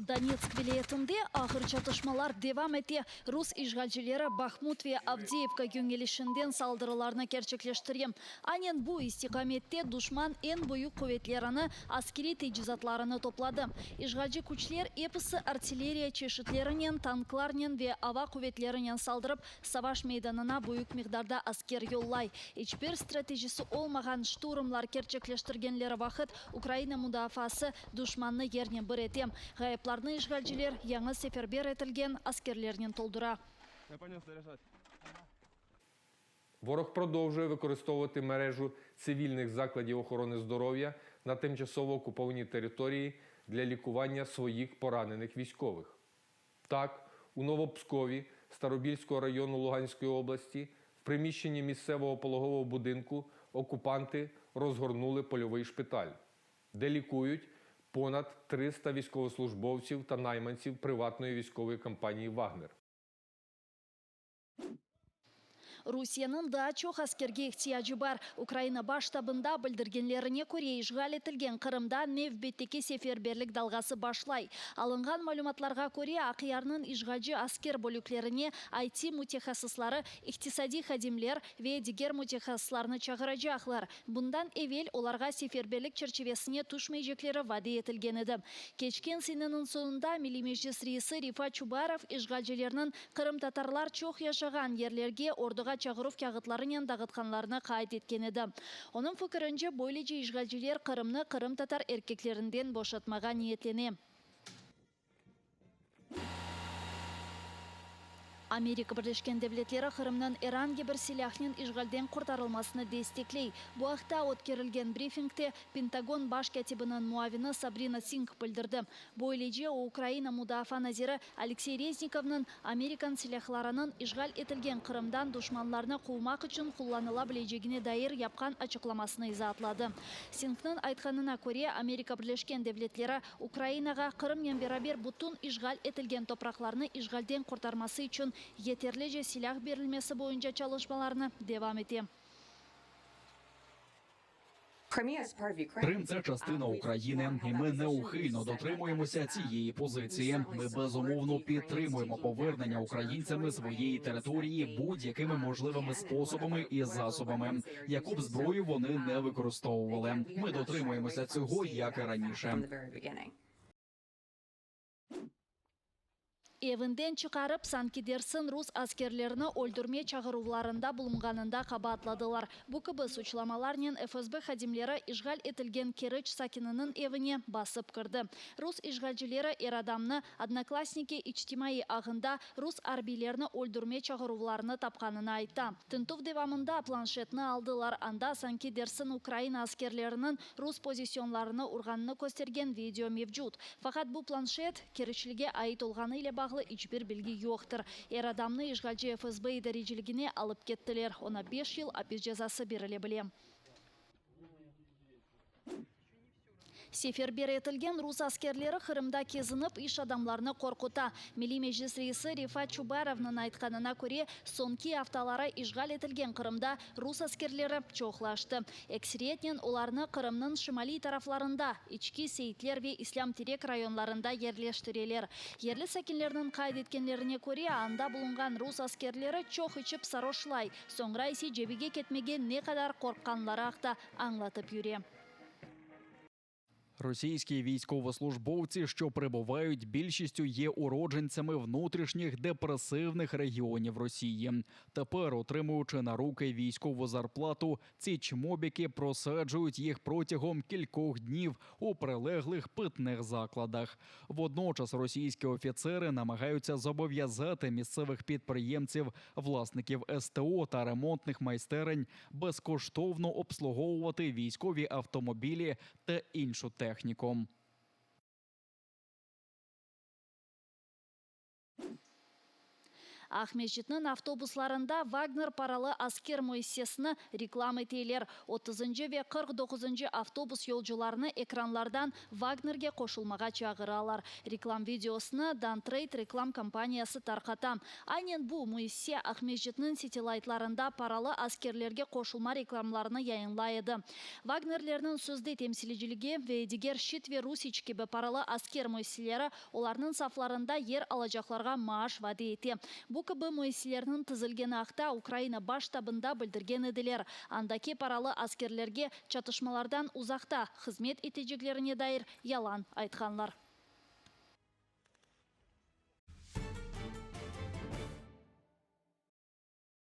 Донецк вилаятында ахыр чатышмалар девам эте. Рус ишгалчылары Бахмут ве Авдеевка юңелишинден салдырыларны керчеклештирген. Анен бу истикаметте душман эн буюк куветлерини аскери тежизатларыны топлады. Ишгалчы күчлер эпысы артиллерия чешитлеринен, танкларнен ве ава куветлеринен салдырып, саваш мейданына буюк микдарда аскер йоллай. Ичбир стратегиясы олмаган штурмлар керчеклештиргенлери вакыт Украина мудафасы душманны ерне бір етем. Ғайыпларны ишгалчылар яңы сефербер етілген аскерлерінен толдыра. Ворог продовжує використовувати мережу цивільних закладів охорони здоров'я на тимчасово окупованій території для лікування своїх поранених військових. Так, у Новопскові Старобільського району Луганської області в приміщенні місцевого пологового будинку окупанти розгорнули польовий шпиталь, де лікують понад 300 військовослужбовців та найманців приватної військової компанії «Вагнер». Русияның да чоқ аскерге ихтияжы бар. Украина баш штабында білдіргенлеріне көре ишғал етілген Қырымда невбеттеке сеферберлік далғасы башлай. Алынған малюматларға көре ақиярның ишғалжы аскер бөліклеріне IT мутехасыслары, иқтисади хадимлер ве дигер мутехасысларны чағырajақлар. Бұндан евел оларға сеферберлік черчевесіне түшмей жеклері вады етілген еді. Кечкен сенінің соңында милимеждес рейсі Рифа Чубаров ишғалжылерінің Қырым татарлар чоқ яшаған ерлерге ордыға чағырып кағытларынан дағытқанларына қайт еткен еді. Оның фікірінше бойлыжы ишгалчылар Қырымны Қырым татар еркеклерінден бошатмаға ниетлене. Америка Бірleşken Devletleri Қырымның Иранге бір силахнен ишгалден құртарылмасыны дестеклей. Бұл ақта өткерілген брифингте Пентагон баш катибінің муавины Сабрина Синг білдірді. Бойлеже Украина мудафа назирі Алексей Резниковның Американ силахларының ишгал етілген Қырымдан душманларны қуымақ үшін құлланыла білежегіне дайыр япқан açıklamasını изатлады. Сингның айтқанына көре Америка Бірleşken Devletleri Украинаға Қырыммен берабер бұтын ишгал етілген топрақларны ишгалден құртармасы үшін етерлеже силах берілмесі бойынша çalışmalarını devam ете. Крим – це частина України, і ми неухильно дотримуємося цієї позиції. Ми безумовно підтримуємо повернення українцями своєї території будь-якими можливими способами і засобами, яку б зброю вони не використовували. Ми дотримуємося цього, як і раніше. Evинден çıkarıp Санкидерсін Рус аскерлеріні өлдірме чағыруларында бұлымғанында қабатладылар. Бұл кібі сұчламаларнен ФСБ хадимлері ишғал етілген Керіч Сакинінің евіне басып кірді. Рус ишғалжылері ерадамны одноклассники ичтимаи ағында Рус арбилеріні өлдірме чағыруларыны тапқанына айтты. Тынтув девамында планшетні алдылар. Анда Санкидерсін Украина аскерлерінің Рус позиционларыны ұрғаныны көстерген видео мевжуд. Фақат бұл планшет Керічліге айт олғаны ile bağlı hiçbir bilgi yoktur. Adamны ишгалчы ФСБ идаречилигине алып кеттилер. Ona 5 yıl hapis жазасы бериле. Сефербер етілген рус аскерлері Қырымда кезініп иш адамларны қорқыта. Милли Мejlis рейсі Рифа Чубаровның айтқанына көре сонки авталары ишғал етілген Қырымда рус аскерлері чоқлашты. Эксіретнен оларны Қырымның шымали тарафларында, ички сейтлер ве ислам терек районларында ерлештірелер. Ерлі сәкінлерінің қайдеткенлеріне көре анда бұлынған рус аскерлері чоқ ішіп сарошлай. Соңра есе жебеге кетмеген не қадар қорққанлары ақта аңлатып юре. Російські військовослужбовці, що перебувають, більшістю є уродженцями внутрішніх депресивних регіонів Росії. Тепер, отримуючи на руки військову зарплату, ці чмобіки просаджують їх протягом кількох днів у прилеглих питних закладах. Водночас російські офіцери намагаються зобов'язати місцевих підприємців, власників СТО та ремонтних майстерень безкоштовно обслуговувати військові автомобілі та іншу техніку. Ахмежитнің автобусларында Вагнер паралы аскер мөйсесіні реклама етейлер. 30 ве 49 автобус yolcularını ekranlardan Wagner'ге қошылмаға чағыралар. Реклам видеосыны Дантрейд реклам компаниясы тарқата. Айнен bu мөйсе Ахмежитнің сетилайтларында паралы аскерлерге қошылма рекламларыны яйынлайды. Вагнерлерінің сөзді темсилежіліге ве дегер шит ве русич кебі паралы аскер мөйселері оларының сафларында ер алажақларға мааш вады еті. Бұ кібі мөйселерінің тізілген ақта Украина баш табында білдірген еділер. Андаке паралы аскерлерге чатышмалардан ұзақта қызмет етежеклеріне дайыр ялан айтқанлар.